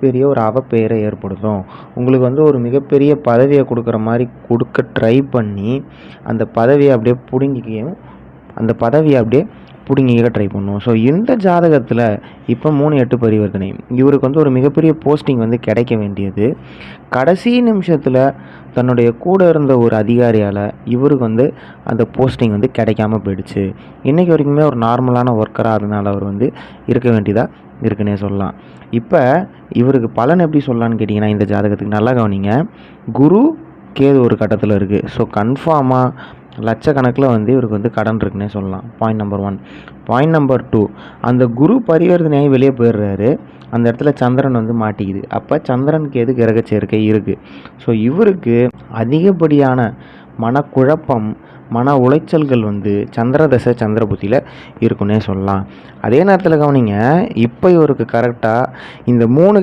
பெரிய ஒரு அவப்பெயரை ஏற்படுத்தும். உங்களுக்கு வந்து ஒரு மிகப்பெரிய பதவியை கொடுக்குற மாதிரி கொடுக்க ட்ரை பண்ணி அந்த பதவியை அப்படியே பிடுங்கிக்க ட்ரை பண்ணும். ஸோ இந்த ஜாதகத்தில் இப்போ 3-8 பரிவர்த்தனை இவருக்கு வந்து ஒரு மிகப்பெரிய போஸ்டிங் வந்து கிடைக்க வேண்டியது கடைசி நிமிஷத்தில் தன்னுடைய கூட இருந்த ஒரு அதிகாரியால் இவருக்கு வந்து அந்த போஸ்டிங் வந்து கிடைக்காம போயிடுச்சு. இன்றைக்கி வரைக்குமே ஒரு நார்மலான ஒர்க்கராக அதனால் அவர் வந்து இருக்க வேண்டியதாக இருக்குன்னே சொல்லலாம். இப்போ இவருக்கு பலன் எப்படி சொல்லலான்னு கேட்டிங்கன்னா, இந்த ஜாதகத்துக்கு நல்லா கவனிங்க. குரு கேது ஒரு கட்டத்தில் இருக்குது. ஸோ கன்ஃபார்மாக லட்சக்கணக்கில் வந்து இவருக்கு வந்து கடன் இருக்குன்னே சொல்லலாம். Point number 1. பாயிண்ட் நம்பர் 2, அந்த குரு பரிவர்த்தனையாகி வெளியே போயிடுறாரு. அந்த இடத்துல சந்திரன் வந்து மாட்டிக்குது. அப்போ சந்திரனுக்கு எது கிரக சேர்க்கை இருக்குது. ஸோ இவருக்கு அதிகப்படியான மனக்குழப்பம், மன உளைச்சல்கள் வந்து சந்திரதசை சந்திர புத்தியில் இருக்குன்னே சொல்லலாம். அதே நேரத்தில் கவனிங்க, இப்போ இவருக்கு கரெக்டாக இந்த 3